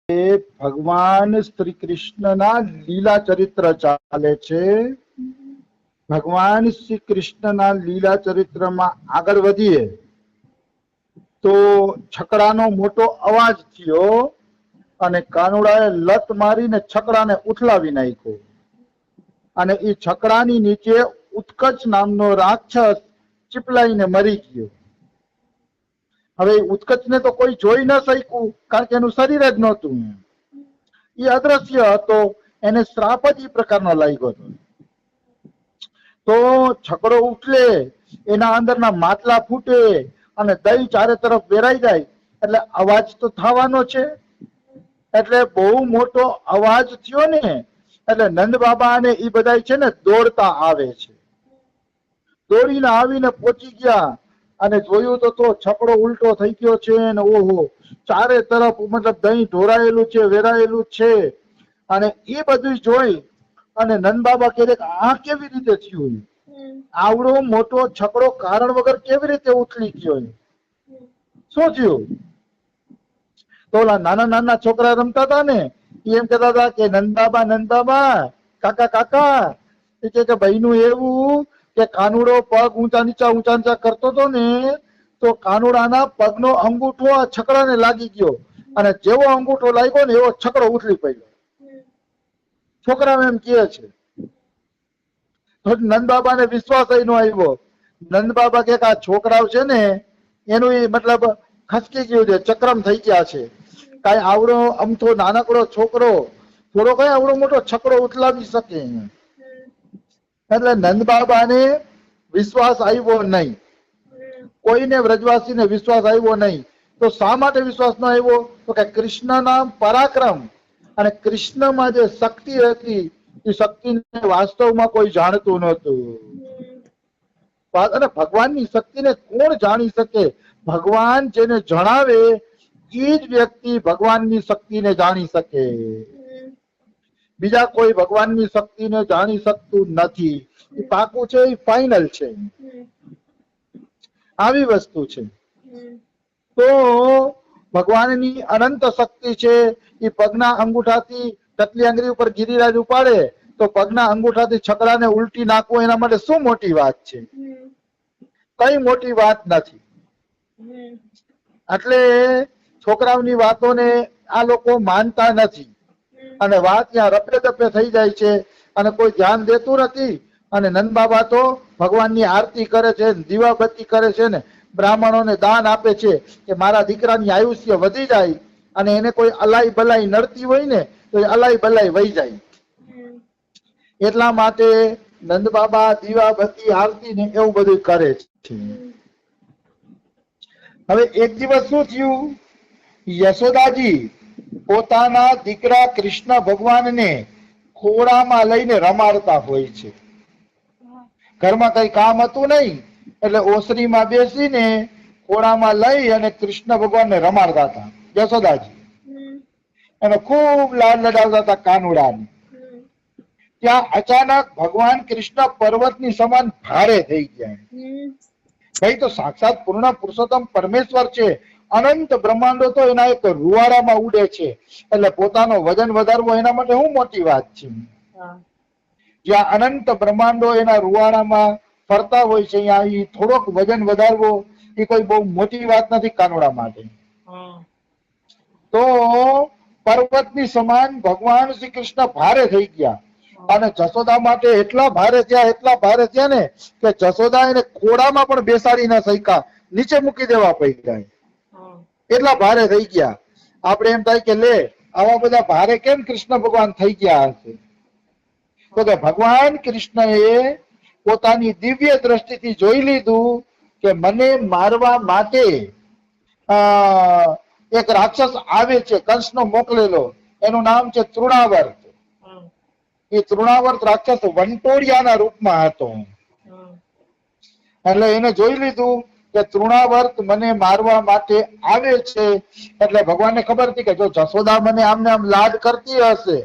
ભગવાન શ્રી કૃષ્ણના લીલા ચરિત્ર ચાલે છે. ભગવાન શ્રી કૃષ્ણના લીલા ચરિત્રમાં આગળ વધીએ તો છકડાનો મોટો અવાજ થયો અને કાનુડાએ લત મારીને છકડાને ઉથલાવી નાખ્યો અને એ છકડાની નીચે ઉત્કચ નામનો રાક્ષસ ચીપલાઈને મરી ગયો. હવે ઉત્કચને તો કોઈ જોઈ ન શક્યું, કારણ કે એનું શરીર જ નહોતું, એ અદ્રશ્ય હતો. એને શ્રાપ જ એ પ્રકારનો લાગ્યો હતો. તો છકડો ઉઠલે, એના અંદરના માટલા ફૂટે અને દહીં ચારે તરફ વેરાઈ જાય એટલે અવાજ તો થવાનો છે. એટલે બહુ મોટો અવાજ થયો ને એટલે નંદ બાબા અને એ બધા છે ને દોડતા આવે છે. દોડીને આવીને પહોંચી ગયા અને જોયું તો છકડો ઉલટો થઈ ગયો છે ને ઓહો ચારે તરફ મતલબ દહીં ઢોરાયેલું છે, વેરાયેલું છે. અને એ બધું જોઈ અને નંદ બાબા કહે કે આ કેવી રીતે થયું? આવડો મોટો છકડો કારણ વગર કેવી રીતે ઉથલી ગયો? શું થયું? તો ઓલા નાના નાના છોકરા રમતા હતા ને એમ કહેતા હતા કે નંદ બાબા કાકા કાકા, એ કે ભાઈનું એવું કે કાનુડો પગ ઊંચા નીચા કરતો હતો ને તો કાનુડાના પગનો અંગૂઠો આ છકડાને લાગી ગયો અને જેવો અંગૂઠો લાગ્યો ને એવો છકડો ઉથલી પડ્યો. છોકરા એમ કહે છે. નંદ બાબાને વિશ્વાસ ન આવ્યો. નંદ બાબા કે આ છોકરાઓ છે ને એનું મતલબ ખસકી ગયું છે, ચક્રમ થઈ ગયા છે. કઈ આવડો અમથો નાનકડો છોકરો થોડો કઈ આવડો મોટો છકડો ઉથલાવી શકે? એટલે નંદ બાબાને વિશ્વાસ આવ્યો નહીં. કોઈને વ્રજવાસીને વિશ્વાસ આવ્યો નહીં. તો શા માટે વિશ્વાસ ન આવ્યો? તો કે કૃષ્ણના પરાક્રમ અને કૃષ્ણમાં જે શક્તિ હતી એ શક્તિને વાસ્તવમાં કોઈ જાણતું નહોતું. અને ભગવાનની શક્તિને કોણ જાણી શકે? ભગવાન જેને જણાવે એ જ વ્યક્તિ ભગવાનની શક્તિને જાણી શકે. બીજા કોઈ ભગવાનની શક્તિને જાણી શકતું નથી. એ પાકું છે, એ ફાઇનલ છે. આવી વસ્તુ છે. તો ભગવાનની અનંત શક્તિ છે. એ પગના અંગૂઠાથી ટકલી આંગળી ઉપર ગિરિરાજ ઉપાડે તો પગના અંગૂઠાથી છકડાને ઉલટી નાખવું એના માટે શું મોટી વાત છે? કઈ મોટી વાત નથી. એટલે છોકરાઓની વાતોને આ લોકો માનતા નથી અને વાત ત્યાં રપે તપે થઈ જાય છે અને કોઈ ધ્યાન દેતું નથી. અને નંદ બાબા તો ભગવાનની આરતી કરે છે, દીવાબત્તી કરે છે ને બ્રાહ્મણોને દાન આપે છે કે મારા દીકરાની આયુષ્ય વધી જાય અને એને કોઈ અલાઈ બલાઈ નડતી હોય ને તો એ અલાઈ બલાઈ વહી જાય. એટલા માટે નંદ બાબા દીવાબત્તી આરતી ને એવું બધું કરે છે. હવે એક દિવસ શું થયું? યશોદાજી પોતાના દીકરા કૃષ્ણ ભગવાનને ખોળામાં લઈને રમાડતા હોય છે. ઘરમાં કઈ કામ હતું નહીં એટલે ઓસરીમાં બેસીને ખોળામાં લઈ અને કૃષ્ણ ભગવાનને રમાડતા હતા યશોદાજી. એને ખૂબ લાડ લડાવતા હતા કાનુડાને. ત્યાં અચાનક ભગવાન કૃષ્ણ પર્વતની સમાન ભારે થઈ ગયા. ભાઈ તો સાક્ષાત પૂર્ણ પુરુષોત્તમ પરમેશ્વર છે. અનંત બ્રહ્માંડો તો એના એક રૂવાડામાં ઉડે છે એટલે પોતાનો વજન વધારવો એના માટે શું મોટી વાત છે? જ્યાં અનંત બ્રહ્માંડો એના રૂવાડામાં ફરતા હોય છે અહીંયા થોડોક વજન વધારવો એ કોઈ બહુ મોટી વાત નથી કાનુડા માટે. તો પર્વતની સમાન ભગવાન શ્રી કૃષ્ણ ભારે થઈ ગયા અને જશોદા માટે એટલા ભારે થયા ને કે જશોદા એને ખોડામાં પણ બેસાડી ના શક્યા, નીચે મૂકી દેવા પડ્યા. એટલા ભારે થઈ ગયા. આપણે એમ થાય કે લે આવા બધા ભારે કેમ કૃષ્ણ ભગવાન થઈ ગયા હશે? તો કે ભગવાન કૃષ્ણએ પોતાની દિવ્ય દ્રષ્ટિથી જોઈ લીધું કે મને મારવા માટે એક રાક્ષસ આવે છે, કંસનો મોકલેલો. એનું નામ છે તૃણાવર્ત. એ તૃણાવર્ત રાક્ષસ વંટોળિયાના રૂપમાં હતો. એટલે એને જોઈ લીધું કે તૃણાવર્ત મને મારવા માટે આવે છે. એટલે ભગવાનને ખબર હતી કે જો જશોદા મને આમને આમ લાડ કરતી હશે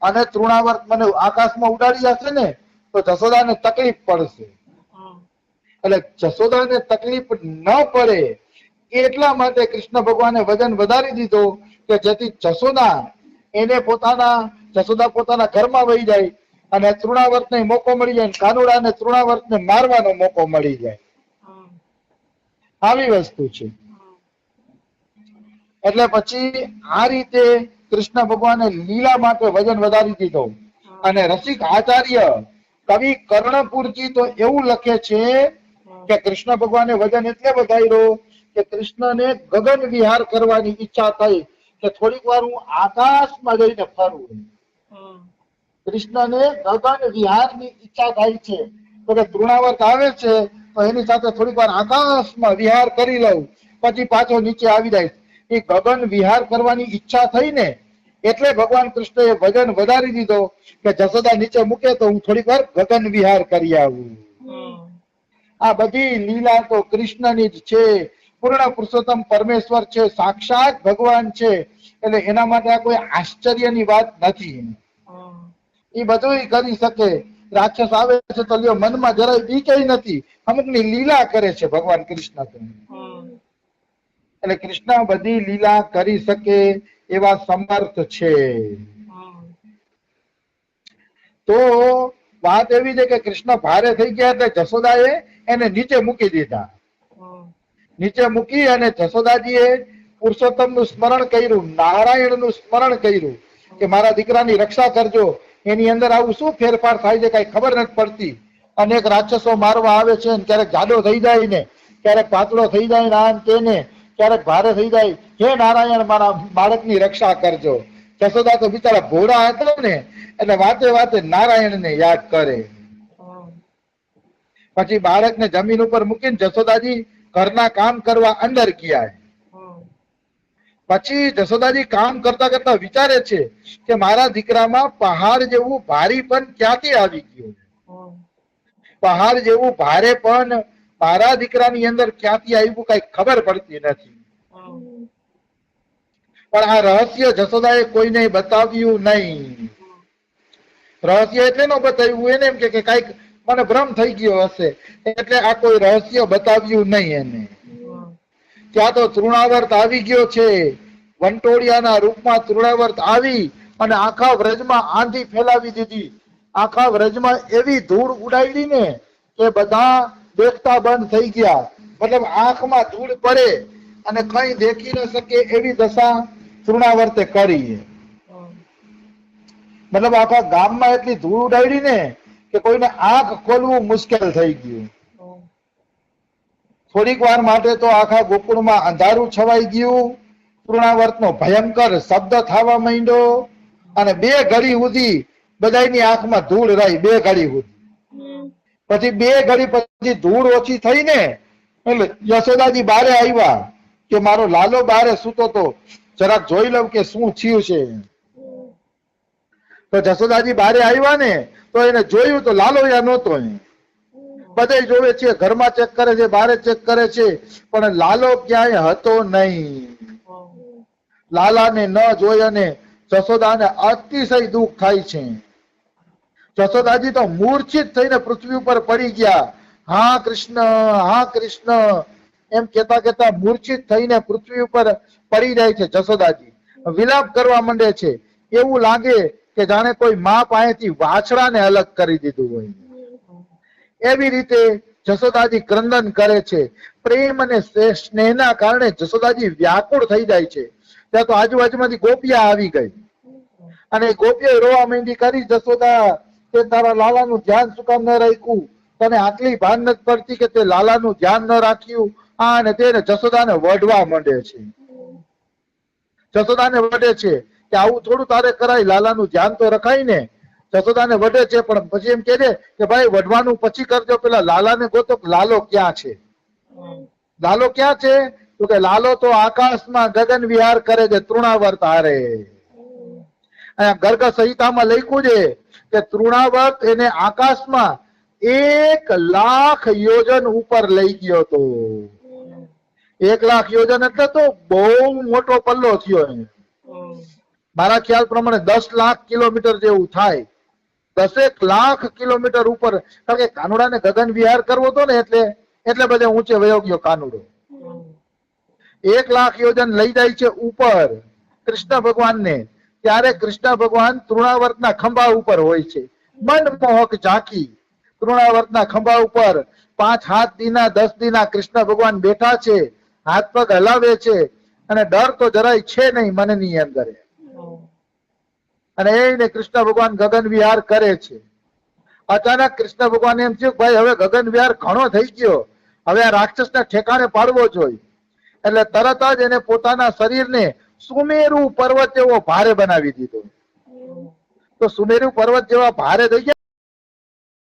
અને તૃણાવર્ત મને આકાશમાં ઉડાડી હશે ને તો જશોદાને તકલીફ પડશે. એટલે જશોદાને તકલીફ ન પડે એટલા માટે કૃષ્ણ ભગવાને વજન વધારી દીધો કે કે જેથી જશોદા પોતાના ઘરમાં વહી જાય અને તૃણાવર્તને મોકો મળી જાય, કાનુડાને તૃણાવર્તને મારવાનો મોકો મળી જાય. આવી વસ્તુ છે. એટલે પછી આ રીતે કૃષ્ણ ભગવાને લીલા માટે વજન વધારી દીધો. અને રસિક આચાર્ય કવિ કર્ણપુરજી તો એવું લખે છે કે કૃષ્ણ ભગવાને વજન એટલે વધાર્યો કે કૃષ્ણને ગગન વિહાર કરવાની ઈચ્છા થઈ કે થોડીક વાર હું આકાશમાં જઈને ફરું. કૃષ્ણને ગગન વિહારની ઈચ્છા થાય છે તો કે તૃણાવર્ત આવે છે તો એની સાથે થોડીક વાર આકાશમાં વિહાર કરી લઉં, પછી પાછો નીચે આવી જાય. એ ગગન વિહાર કરવાની ઈચ્છા થઈ ને એટલે ભગવાન કૃષ્ણએ વજન વધારી દીધો કે જશોદા નીચે મૂકે તો હું થોડીક વાર ગગન વિહાર કરી આવું. આ બધી લીલા તો કૃષ્ણની જ છે. પૂર્ણ પુરુષોત્તમ પરમેશ્વર છે, સાક્ષાત ભગવાન છે, એટલે એના માટે આ કોઈ આશ્ચર્યની વાત નથી. એ બધું કરી શકે. રાક્ષસ આવે છે તો લ્યો મનમાં જરાય બીકે નથી, અમુકની લીલા કરે છે ભગવાન કૃષ્ણ. એટલે કૃષ્ણ બધી લીલા કરી શકે એવા સમર્થ છે. તો વાત એવી છે કે કૃષ્ણ ભારે થઈ ગયા એટલે જશોદાએ એને નીચે મૂકી દીધા. નીચે મૂકી અને જશોદાજીએ પુરુષોત્તમનું સ્મરણ કર્યું, નારાયણનું સ્મરણ કર્યું કે મારા દીકરાની રક્ષા કરજો. એની અંદર આવું શું ફેરફાર થાય છે કઈ ખબર નથી પડતી. અનેક રાક્ષસો મારવા આવે છે, ક્યારેક જાડો થઈ જાય ને ક્યારેક પાતળો થઈ જાય ને આમ તેને ક્યારેક ભારે થઈ જાય. હે નારાયણ મારા બાળકની રક્ષા કરજો. જશોદા તો બિચારા ભોળા હતા ને એટલે વાતે વાતે નારાયણને યાદ કરે. પછી બાળકને જમીન ઉપર મૂકીને જશોદાજી ઘરના કામ કરવા અંદર ગયા. પછી જશોદાજી કામ કરતા કરતા વિચારે છે કે મારા દીકરામાં પહાડ જેવું ભારીપન ક્યાંથી આવી ગયું. પહાડ જેવું ભારેપન મારા દીકરાની અંદર ક્યાંથી આવ્યું કઈ ખબર પડતી નથી. પણ આ રહસ્ય જશોદાએ કોઈને બતાવ્યું નહીં. રહસ્ય એટલે ન બતાવ્યું, એને એમ કે કઈક મને ભ્રમ થઈ ગયો હશે એટલે આ કોઈ રહસ્ય બતાવ્યું નહીં એને. ત્યાં તો તૃણાવર્ત આવી ગયો છે. વંટોળિયાના રૂપમાં તૃણાવર્ત આવી અને આખા વ્રજમાં આંધી ફેલાવી દીધી. આખા વ્રજમાં એવી ધૂળ ઉડાડી ને કે બધા દેખતા બંધ થઈ ગયા. મતલબ આંખમાં ધૂળ પડે અને કઈ દેખી ન શકે એવી દશા તૃણાવર્તે કરી. મતલબ આખા ગામમાં એટલી ધૂળ ઉડાડી ને કે કોઈને આંખ ખોલવું મુશ્કેલ થઈ ગયું. થોડીક વાર માટે તો આખા ગોકુળમાં અંધારું છવાઈ ગયું. તૃણાવર્તનો ભયંકર શબ્દ થવા માંડ્યો અને 2 ઘડી સુધી બધાની આંખમાં ધૂળ રહી. 2 ઘડી સુધી પછી 2 ઘડી પછી ધૂળ ઓછી થઈ ને એટલે યશોદાજી બારે આવ્યા કે મારો લાલો બારે સૂતો તો જરાક જોઈ લઉં કે શું થયું છે. તો જશોદાજી બારે આવ્યા ને તો એને જોયું તો લાલો યા નહોતો. બધા જોવે છે, ઘરમાં ચેક કરે છે, બારે ચેક કરે છે, પણ લાલો ક્યાંય હતો નહીં. લાલાને ન જોઈ અને જશોદાને અતિશય દુઃખ થાય છે. જશોદાજી તો મૂર્છિત થઈને પૃથ્વી ઉપર પડી ગયા. હા કૃષ્ણ, હા કૃષ્ણ એમ કેતા કેતા મૂર્છિત થઈને પૃથ્વી ઉપર પડી જાય છે. જશોદાજી વિલાપ કરવા માંડે છે. એવું લાગે કે જાણે કોઈ મા પાસેથી વાછડાને અલગ કરી દીધું હોય. એવી રીતે જશોદાજી ક્રંદન કરે છે. પ્રેમ અને સ્નેહના કારણે જશોદાજી વ્યાકુળ થઈ જાય છે. ત્યાં તો આજુબાજુમાંથી ગોપિયા આવી ગઈ અને ગોપીએ રોવા માંડી કરી, જશોદા તે તારા લાલાનું ધ્યાન શું કામ ન રાખ્યું? તને આટલી ભાન નથી પડતી કે તે લાલાનું ધ્યાન ન રાખ્યું? આ અને તેને જશોદાને વઢવા માંડે છે. જશોદાને વઢે છે કે આવું થોડું તારે કરાય, લાલાનું ધ્યાન તો રખાય ને. જશોદાને વઢે છે પણ પછી એમ કહે છે કે ભાઈ વઢવાનું પછી કરજો, પેલા લાલાને ગોતો. લાલો ક્યાં છે? લાલો ક્યાં છે? તો કે લાલો તો આકાશમાં ગગન વિહાર કરે છે તૃણાવર્ત હારે. અહીંયા ગર્ગ સંહિતામાં લખ્યું છે કે તૃણાવર્ત એને આકાશમાં 1,00,000 યોજન ઉપર લઈ ગયો હતો. 1,00,000 યોજન એટલે તો બહુ મોટો પલ્લો થયો. મારા ખ્યાલ પ્રમાણે 10 લાખ કિલોમીટર જેવું થાય. 10 લાખ કિલોમીટર ઉપર. કારણ કે કાનુડાને ગગન વિહાર કરવો હતો ને એટલે બધે ઊંચે વયો ગયો કાનુડો. 1,00,000 યોજન લઈ જાય છે ઉપર કૃષ્ણ ભગવાનને, ત્યારે કૃષ્ણ ભગવાન તૃણાવર્તના ખંભા ઉપર હોય છે. મનમોહક ઝાંકી, તૃણાવર્તના ખંભા ઉપર 5-7 દીના 10 દીના કૃષ્ણ ભગવાન બેઠા છે, હાથ પગ હલાવે છે, અને ડર તો જરાય છે નહીં મનની અંદર. અને એને કૃષ્ણ ભગવાન ગગન વિહાર કરે છે. અચાનક કૃષ્ણ ભગવાન એમ થયું ભાઈ હવે ગગન વિહાર ઘણો થઈ ગયો, હવે આ રાક્ષસને ઠેકાણે પાડવો જોઈએ. એટલે તરત જ એને પોતાના શરીરને સુમેરુ પર્વત જેવો ભારે બનાવી દીધો. તો સુમેરુ પર્વત જેવા ભારે થઈ ગયા.